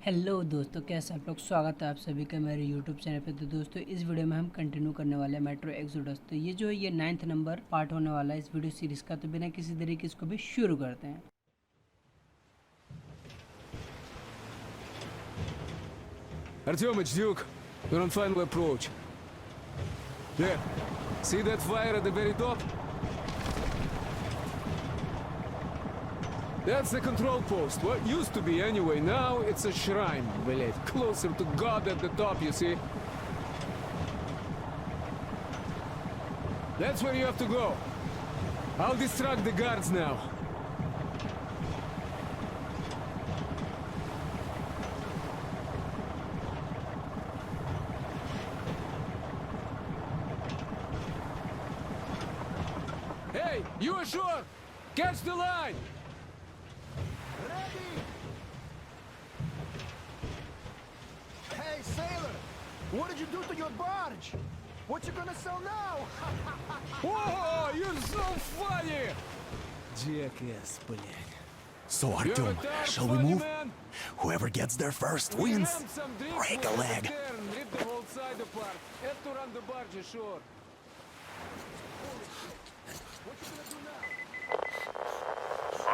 Hello दोस्तों, कैसे आप लोग। स्वागत है आप सभी का मेरे यूट्यूब चैनल पे। तो दोस्तों इस वीडियो में हम कंटिन्यू करने वाले हैं मेट्रो एक्सोडस। तो ये जो है ये 9th नंबर पार्ट होने वाला है इस वीडियो सीरीज़ का। तो बिना किसी देरी के इसको भी शुरू करते हैं। Artyomich, Duke, you're on final approach. There. See that fire at the very top? That's the control post. What used to be anyway. Now it's a shrine, блядь. Closer to God at the top, you see? That's where you have to go. I'll distract the guards now. Hey, you ashore! Catch the line! Ready! Hey, sailor! What did you do to your barge? What you gonna sell now? Whoa, you're so funny! Jackass, блядь. So, You have Artyom, a tarp, shall we funny move? man? Whoever gets there first We wins. rammed some drinks, Break a we'll leg. turn, rip the whole side apart. Have to run the barge ashore.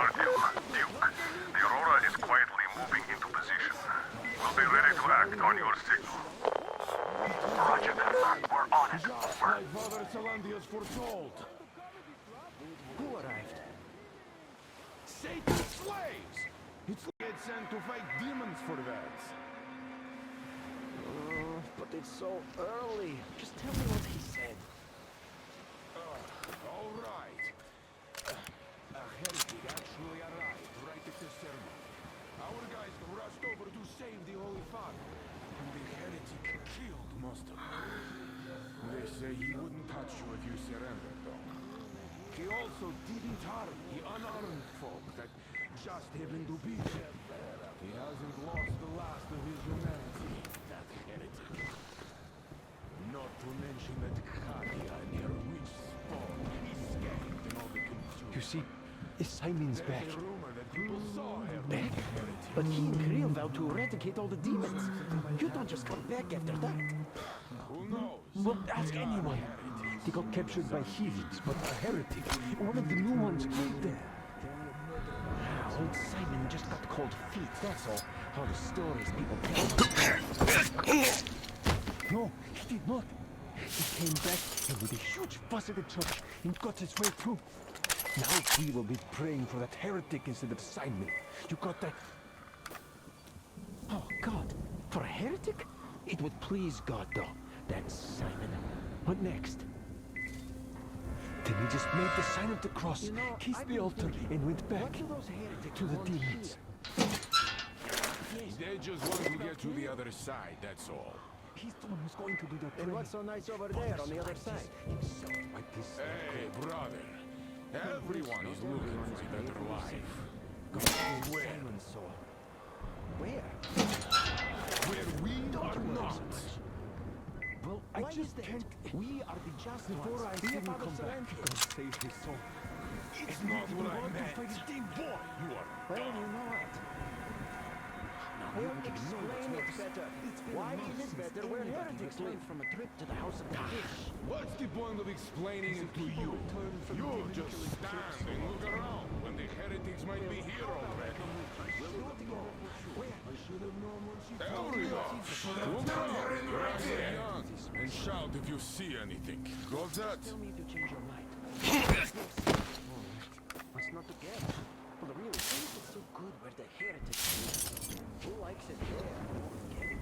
Artyom, Duke, the Aurora is quietly moving into position. We'll be ready to act on your signal. Roger that. We're on it. My father Salandius foretold. Who arrived? Satan's slaves! It's get sent to fight demons for that. But it's so early. Just tell me what he said. All right. A heretic actually arrived right at the ceremony. Our guys rushed over to save the Holy Father. And the heretic killed most of them. They say he wouldn't touch you if you surrendered, though. He also didn't harm the unarmed folk that just happened to be there. He hasn't lost the last of his humanity, that heretic. Not to mention that Kakia near which spawn escaped in all the confusion. You see, Simon's back. There's a rumor that people saw him. Back? But he and Khel vowed to eradicate all the demons. You don't just come back after that. Who knows? Well, ask anyone. They got captured by heathens, but a heretic, one of the new ones, killed them. Old Simon just got cold feet, that's all. All the stories people tell. No, he did not. He came back and with a huge fuss at the church and got his way through. Now we will be praying for that heretic instead of Simon. You got that? Oh, God. For a heretic? It would please God, though. That's Simon. What next? Then he just made the sign of the cross, You know, kissed I've the been altar, thinking, and went back what do those heretics to the want demons. They just want to get to the other side, that's all. He's the one who's going to do the And praying. what's so nice over there on the other side? Like this. Hey, brother. Everyone is looking for a better life. Go where? Simon saw. Where? Where we are not. Well, Why I is just that? can't. We are the just Before I ones. see We him are come back, God save his soul. It's not what I want to meant. fight his team. Boy, you are Well, you know what? We'll explain it better. Why is it better where heretics live from a trip to the house of the fish? What's the point of explaining it to you? You just stand and look around when the heretics might be here already. Everyone, look around, young, and shout if you see anything. Got that? Still need to change your mind. It's not together. Well, really, why is it so good where the heretics live? Who likes it there? Get it?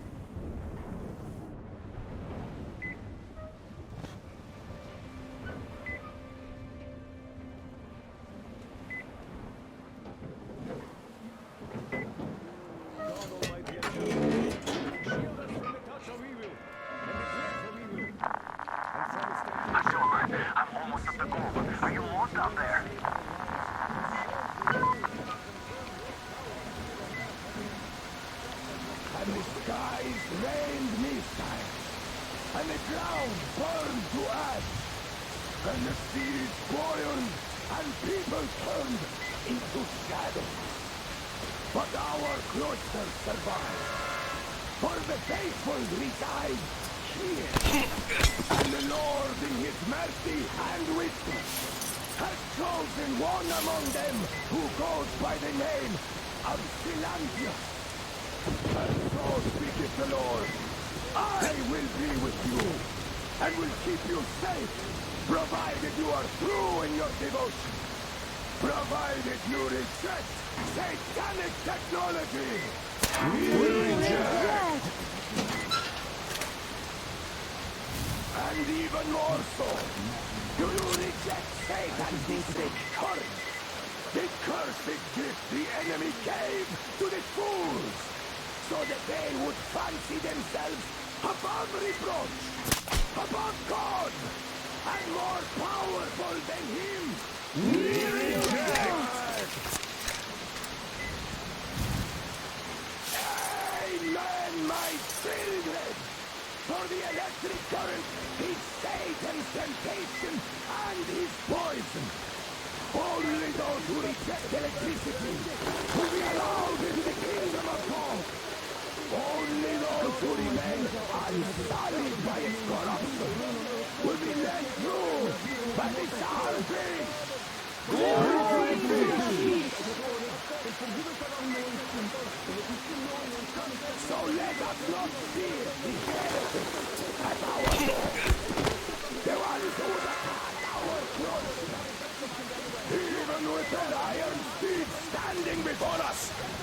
Artyom, I'm almost at the goal. Are you lost out there? And the skies rained missiles, and the ground burned to ash, and the seas boiled, and people turned into shadows. but our cloisters survive. For the faithful reside here. And the Lord in his mercy and wisdom has chosen one among them who goes by the name of Silantius. And so speaketh the Lord, I will be with you, and will keep you safe, provided you are true in your devotion, provided you reject satanic technology. We will reject. And even more so, do you reject Satan's mystic courage? The cursed gift the enemy gave to the fools, so that they would fancy themselves above reproach, above God, and more powerful than him. We reject! Amen, my children! For the electric current is Satan's temptation and his poison. Only those who reject electricity will be allowed into the kingdom of God. Only those who remain unsullied by its corruption will be let through by the salvation. Glory be! So let us not fear the heretics at our door. The ones who would attack our cloisters. Even with their iron steed standing before us,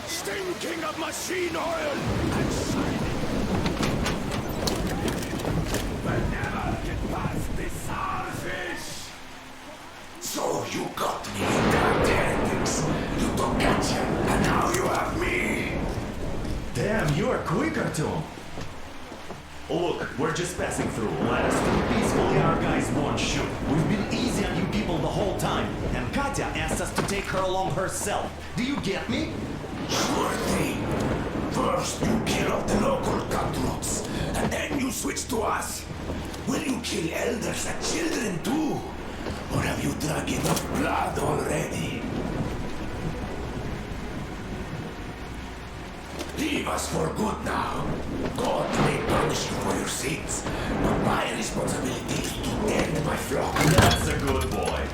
stinking of machine oil and shining. We'll never get past the starfish! So you got me in the heretics. You took acha, and now you have me. Damn, you are quick, Artyom. Look, we're just passing through. Let us through peacefully, our guys won't shoot. We've been easy on you people the whole time, and Katya asked us to take her along herself. Do you get me? Sure thing. First you kill off the local cutthroats, and then you switch to us. Will you kill elders and children too? Or have you drunk enough blood already? Leave us for good now. God may punish you for your sins, but my responsibility is to tend my flock. That's a good boy.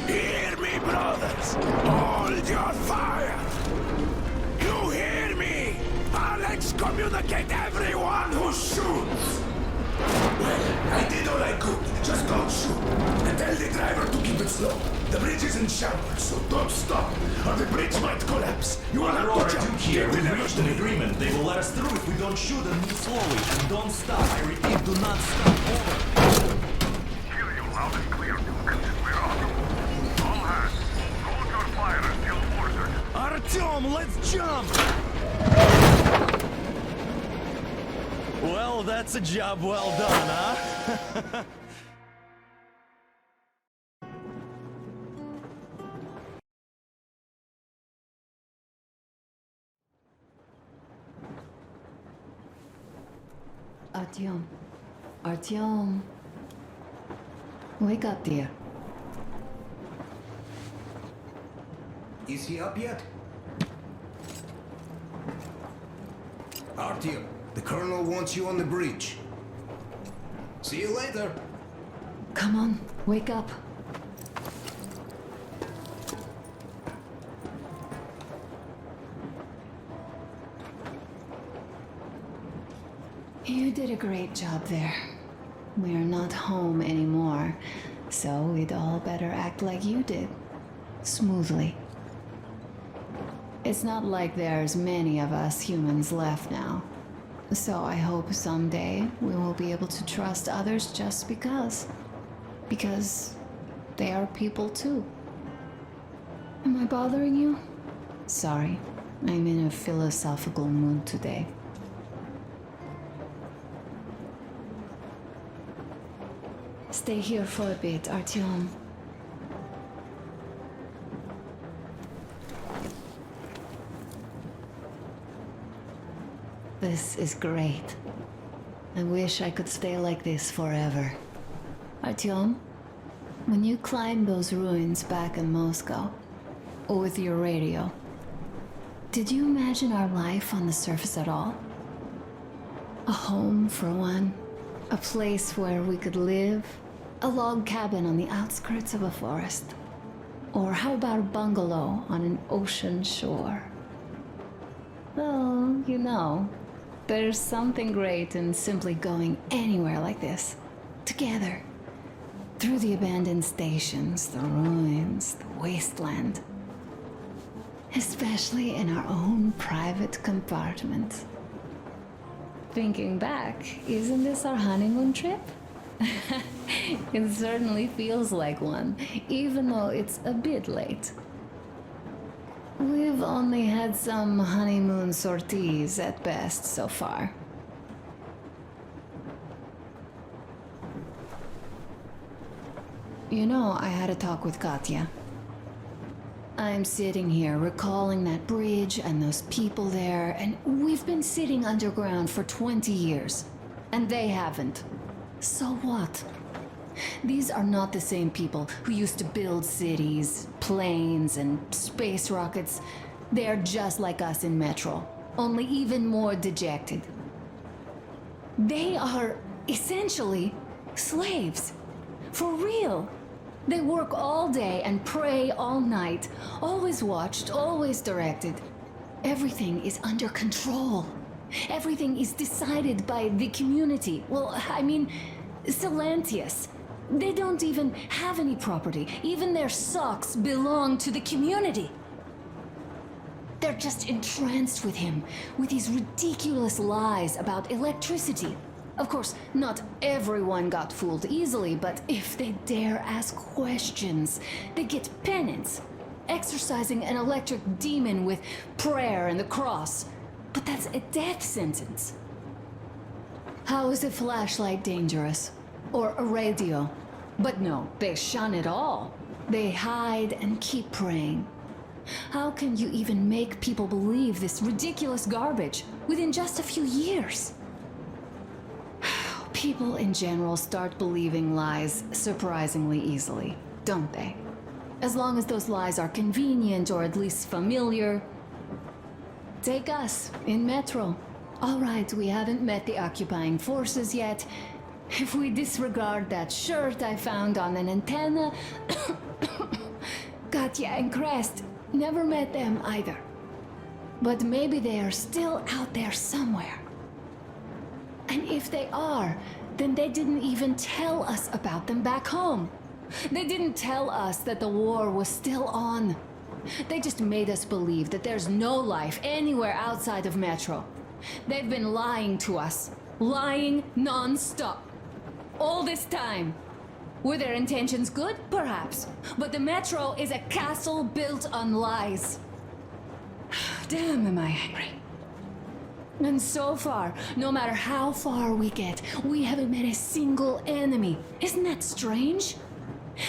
Hear me, brothers! Hold your fire! You hear me? I'll excommunicate everyone who shoots! Well, I did all I could. Just don't shoot. And tell the driver to keep it slow. The bridge is in shambles, so don't stop, or the bridge might collapse. You will have Aurora, to jump here. Get We've the reached an agreement. They will let us through if we don't shoot and move slowly. And don't stop. I repeat, do not stop. Over. Hear you loud and clear, Duke. We're on. All hands, hold your fire until ordered. Artyom, let's jump! Well, that's a job well done, huh? Artyom. Artyom. Wake up, dear. Is he up yet? Artyom, the colonel wants you on the bridge. See you later. Come on, wake up. You did a great job there. We're not home anymore, so we'd all better act like you did. Smoothly. It's not like there's many of us humans left now. So I hope someday we will be able to trust others just because. Because they are people too. Am I bothering you? Sorry, I'm in a philosophical mood today. Stay here for a bit, Artyom. This is great. I wish I could stay like this forever. Artyom, when you climb those ruins back in Moscow, with your radio. Did you imagine our life on the surface at all? A home for one, a place where we could live, a log cabin on the outskirts of a forest. Or how about a bungalow on an ocean shore? Well, you know, there's something great in simply going anywhere like this, together, through the abandoned stations, the ruins, the wasteland. Especially in our own private compartment. Thinking back, isn't this our honeymoon trip? It certainly feels like one, even though it's a bit late. We've only had some honeymoon sorties at best so far. You know, I had a talk with Katya. I'm sitting here recalling that bridge and those people there, and we've been sitting underground for 20 years, and they haven't. So what? These are not the same people who used to build cities, planes, and space rockets. They're just like us in Metro, only even more dejected. They are essentially slaves. For real. They work all day and pray all night, always watched, always directed. Everything is under control. Everything is decided by the community. Well, I mean, Silantius. They don't even have any property. Even their socks belong to the community. They're just entranced with him, with these ridiculous lies about electricity. Of course, not everyone got fooled easily, but if they dare ask questions, they get penance, exorcising an electric demon with prayer and the cross. But that's a death sentence. How is a flashlight dangerous? Or a radio? But no, they shun it all. They hide and keep praying. How can you even make people believe this ridiculous garbage within just a few years? People in general start believing lies surprisingly easily, don't they? As long as those lies are convenient or at least familiar. Take us, in Metro. All right, we haven't met the occupying forces yet. If we disregard that shirt I found on an antenna, Katya and Crest, never met them either. But maybe they are still out there somewhere. And if they are, then they didn't even tell us about them back home. They didn't tell us that the war was still on. They just made us believe that there's no life anywhere outside of Metro. They've been lying to us. Lying non-stop. All this time. Were their intentions good? Perhaps. But the Metro is a castle built on lies. Damn, am I angry. And so far, no matter how far we get, we haven't met a single enemy. Isn't that strange?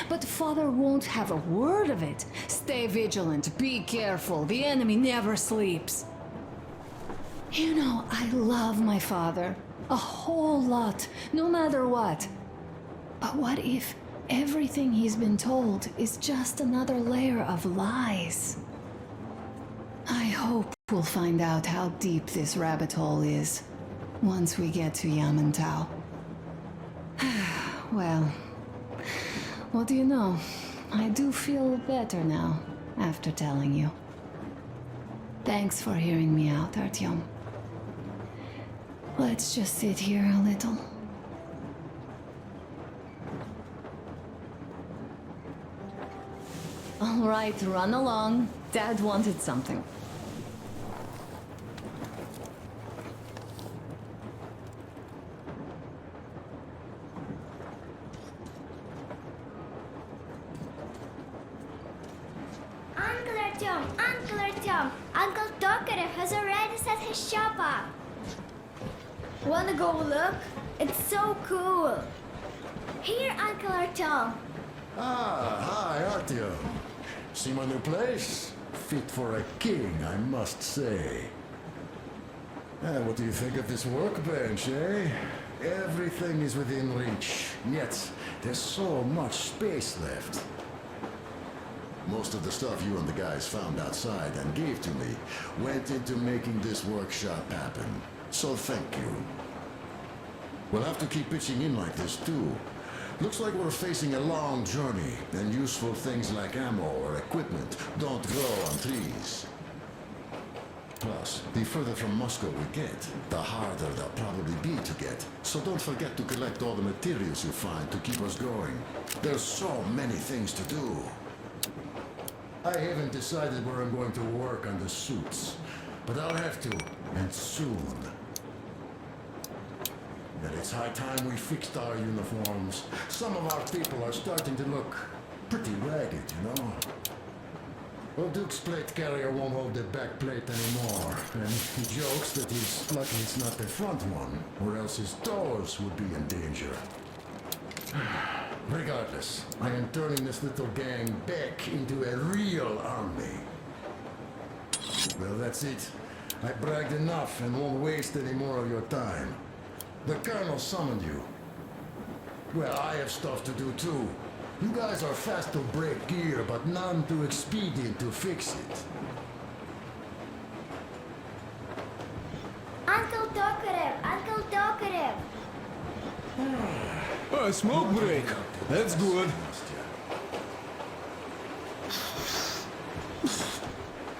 But Father won't have a word of it. Stay vigilant, be careful, the enemy never sleeps. You know, I love my father. A whole lot, no matter what. But what if everything he's been told is just another layer of lies? I hope we'll find out how deep this rabbit hole is once we get to Yamantau. Well, what do you know? I do feel better now after telling you. Thanks for hearing me out, Artyom. Let's just sit here a little. All right, run along. Dad wanted something. Uncle Artyom, Uncle Tokarev has already set his shop up. Wanna go look? It's so cool. Here, Uncle Artyom. Ah, hi, Artyom. See my new place? Fit for a king, I must say. What do you think of this workbench, eh? Everything is within reach, yet there's so much space left. Most of the stuff you and the guys found outside and gave to me went into making this workshop happen. So thank you. We'll have to keep pitching in like this too. Looks like we're facing a long journey, and useful things like ammo or equipment don't grow on trees. Plus, the further from Moscow we get, the harder they'll probably be to get. So don't forget to collect all the materials you find to keep us going. There's so many things to do. I haven't decided where I'm going to work on the suits, but I'll have to, and soon. And it's high time we fixed our uniforms. Some of our people are starting to look pretty ragged, you know? Well, Duke's plate carrier won't hold the back plate anymore, and he jokes that he's lucky it's not the front one, or else his toes would be in danger. Regardless, I am turning this little gang back into a real army. Well, that's it. I bragged enough and won't waste any more of your time. The Colonel summoned you. Well, I have stuff to do too. You guys are fast to break gear, but none too expedient to fix it. Uncle Talkative! Uncle Talkative! A smoke break. That's good.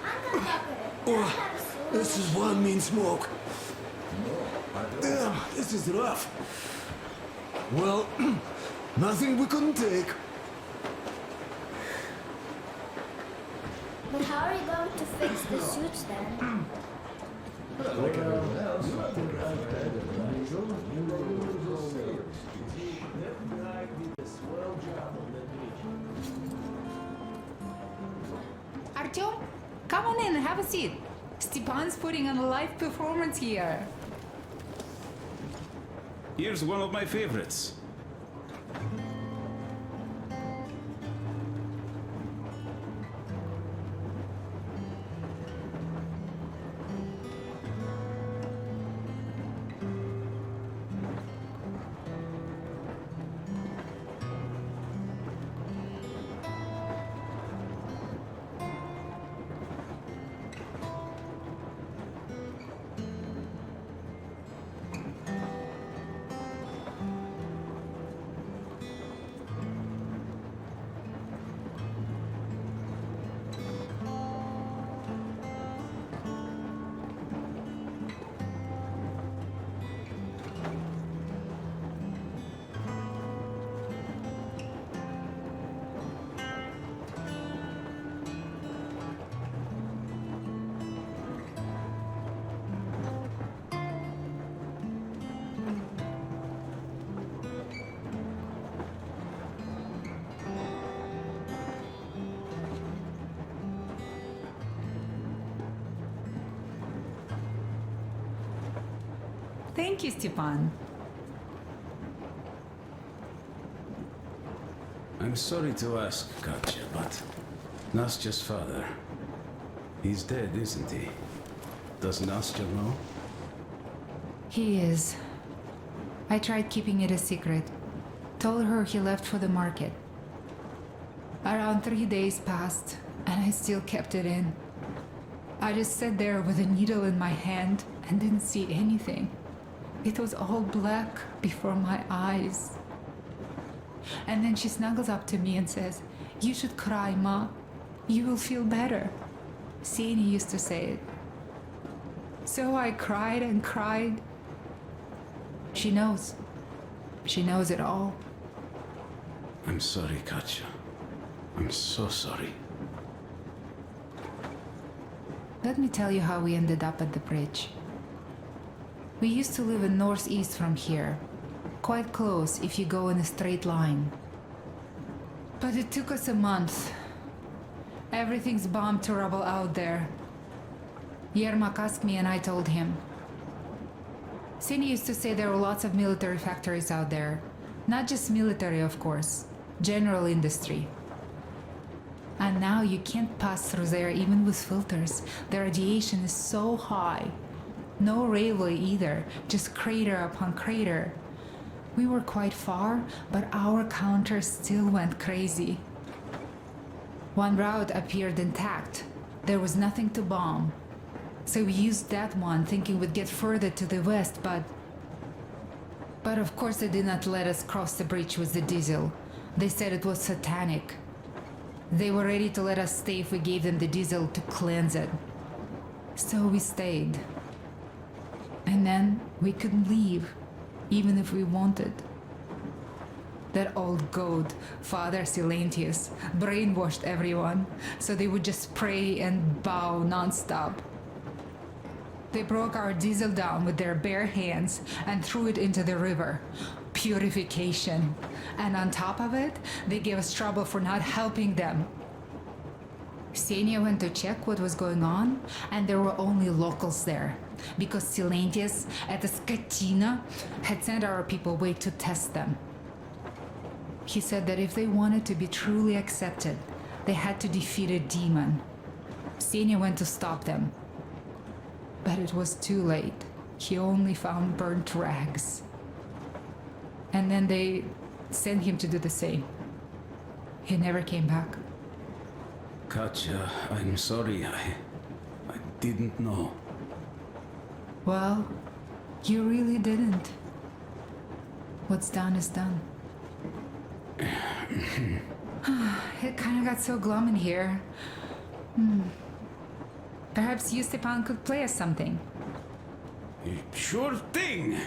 Uncle Talkative! Let's have a soup. This is one mean smoke. Damn, this is rough. Well, nothing we couldn't take. But how are you going to fix the suits then? Artyom, come on in and have a seat. Stepan's putting on a live performance here. Here's one of my favorites. Thank you, Stepan. I'm sorry to ask, Katya, but Nastya's father, he's dead, isn't he? Does Nastya know? He is. I tried keeping it a secret. Told her he left for the market. Around 3 days passed, and I still kept it in. I just sat there with a needle in my hand and didn't see anything. It was all black before my eyes. And then she snuggles up to me and says, "You should cry, Ma. You will feel better." Sini used to say it. So I cried and cried. She knows. She knows it all. I'm sorry, Katya. I'm so sorry. Let me tell you how we ended up at the bridge. We used to live in northeast from here, quite close if you go in a straight line. But it took us a month. Everything's bombed to rubble out there. Yermak asked me and I told him. Sini used to say there were lots of military factories out there. Not just military, of course. General industry. And now you can't pass through there even with filters. The radiation is so high. No railway either, just crater upon crater. We were quite far, but our counter still went crazy. One route appeared intact. There was nothing to bomb. So we used that one, thinking we'd get further to the west, but of course they did not let us cross the bridge with the diesel. They said it was satanic. They were ready to let us stay if we gave them the diesel to cleanse it. So we stayed. And then we couldn't leave, even if we wanted. That old goat, Father Silentius, brainwashed everyone, so they would just pray and bow non-stop. They broke our diesel down with their bare hands and threw it into the river. Purification. And on top of it, they gave us trouble for not helping them. Ksenia went to check what was going on, and there were only locals there, because Silentius at the Skatina had sent our people away to test them. He said that if they wanted to be truly accepted, they had to defeat a demon. Ksenia went to stop them. But it was too late. He only found burnt rags. And then they sent him to do the same. He never came back. Katja, I'm sorry. I didn't know. Well, you really didn't. What's done is done. It kind of got so glum in here. Perhaps you, Stepan, could play us something. Sure thing!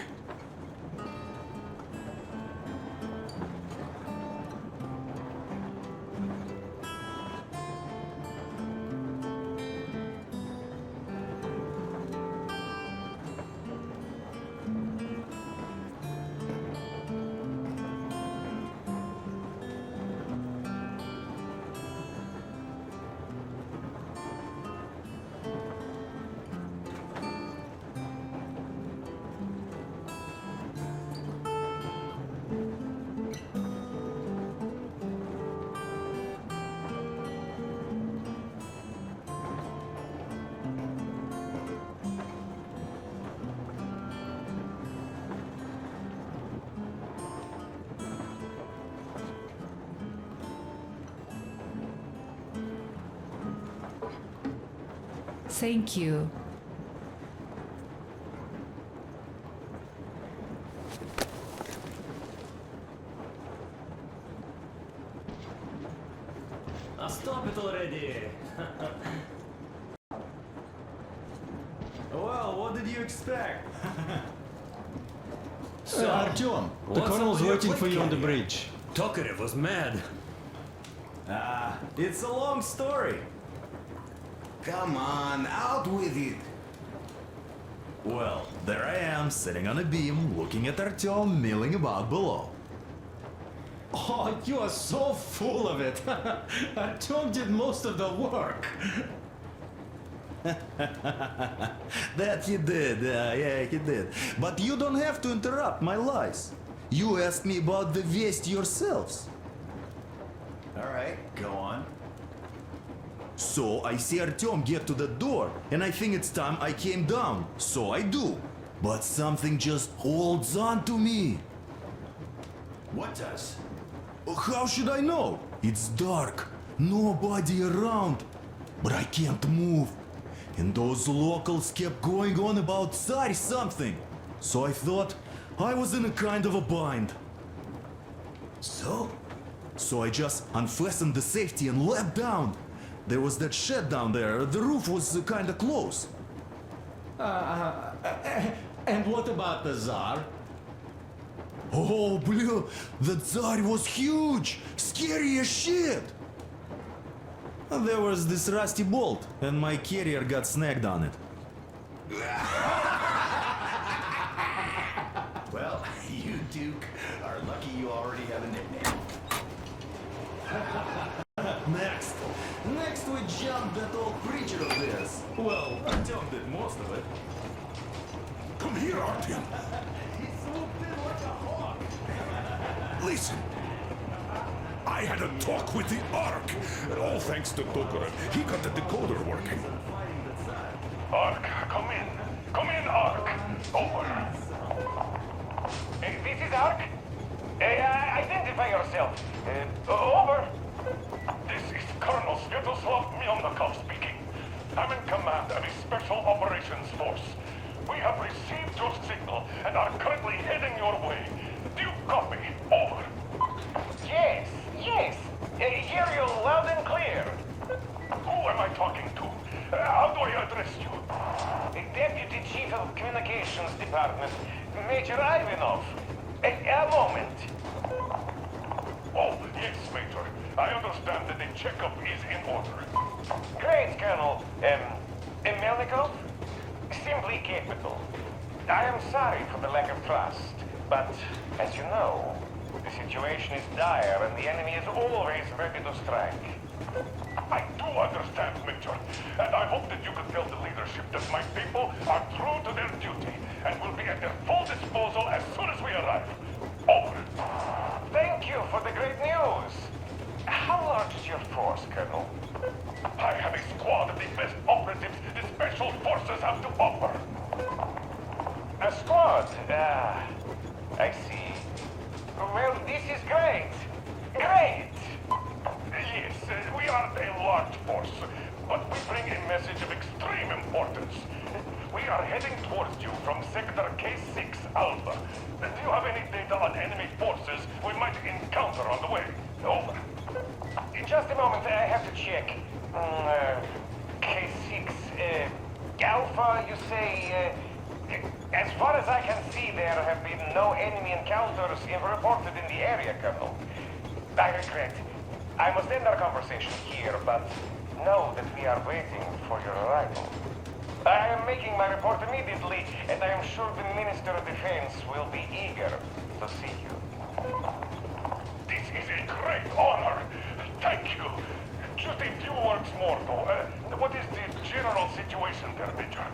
Thank you. Stop it already! Well, what did you expect? So, Artyom, the colonel's waiting for you on the bridge. Tokarev was mad. It's a long story. Come on, out with it. Well, there I am, sitting on a beam, looking at Artyom milling about below. Oh, you are so full of it. Artyom did most of the work. That he did, yeah, he did. But you don't have to interrupt my lies. You asked me about the Vest yourselves. Alright, go on. So I see Artyom get to the door, and I think it's time I came down. So I do. But something just holds on to me. What does? How should I know? It's dark, nobody around. But I can't move. And those locals kept going on about Tsar something. So I thought I was in a kind of a bind. So I just unfastened the safety and leapt down. There was that shed down there. The roof was kind of close. And what about the Tsar? Oh, blue, the Tsar was huge, scary as shit. There was this rusty bolt, and my carrier got snagged on it. Well, you, Duke, are lucky you already have a nickname. Next we jumped that old preacher of theirs. Well, Artyom did most of it. Come here, Artyom. He swooped in like a hawk. Listen. I had a talk with the Ark. All thanks to Tokarev. He got the decoder working. Ark, come in. Come in, Ark. Over. This is Ark. Identify yourself. Over. This is Colonel of Communications Department, Major Ivanov. A moment. Oh, yes, Major. I understand that the checkup is in order. Great, Colonel. Melnikov? Simply capital. I am sorry for the lack of trust, but as you know, the situation is dire and the enemy is always ready to strike. I do understand, Major, and I hope that you can tell the leadership that my people are true to their duty and will be at their full disposal as soon as we arrive. Over. Thank you for the great news. How large is your force, Colonel? I have a squad of the best operatives the Special Forces have to offer. A squad? I see. Well, this is great. Great! Yes, we aren't a large force, but we bring a message of extreme importance. We are heading towards you from Sector K6 Alpha. Do you have any data on enemy forces we might encounter on the way? Over. In just a moment, I have to check. K6 Alpha, you say? As far as I can see, there have been no enemy encounters reported in the area, Colonel. I regret. I must end our conversation here, but know that we are waiting for your arrival. I am making my report immediately, and I am sure the Minister of Defense will be eager to see you. This is a great honor. Thank you. Just a few words more, though. What is the general situation there, Major?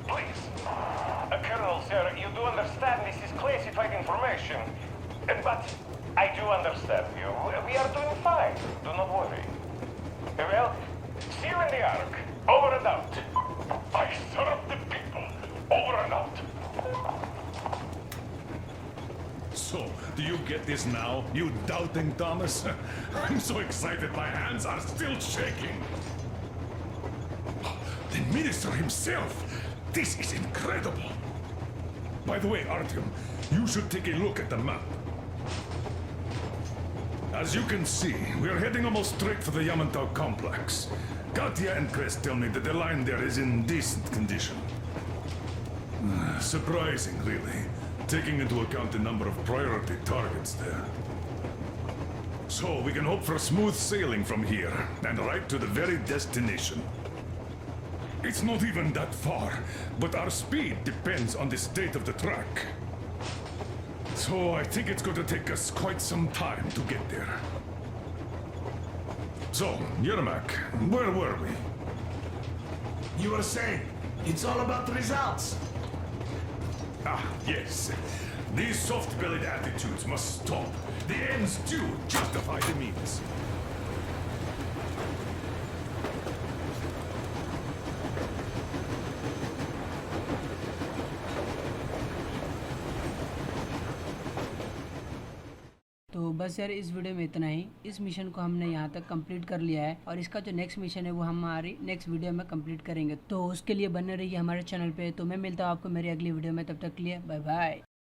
Please. Colonel, sir, you do understand this is classified information. But I do understand you. We are doing fine. Do not worry. Well, see you in the Ark. Over and out. I serve the people. Over and out. So, do you get this now, you doubting Thomas? I'm so excited my hands are still shaking. The minister himself! This is incredible! By the way, Artyom, you should take a look at the map. As you can see, we are heading almost straight for the Yamantau complex. Katya and Chris tell me that the line there is in decent condition. Surprising, really, taking into account the number of priority targets there. So we can hope for smooth sailing from here, and right to the very destination. It's not even that far, but our speed depends on the state of the track. So I think it's going to take us quite some time to get there. So, Yermak, where were we? You were saying, it's all about the results. Ah, yes. These soft-bellied attitudes must stop. The ends do justify the means. तो बस यार इस video में इतना ही। इस mission को हमने यहाँ तक कंप्लीट कर लिया है और इसका जो नेक्स्ट मिशन है वो हमारी नेक्स्ट वीडियो में कंप्लीट करेंगे। तो उसके लिए बने रहिए हमारे चैनल पे। तो मैं मिलता हूँ आपको मेरी अगली वीडियो में, तब तक के लिए बाय बाय।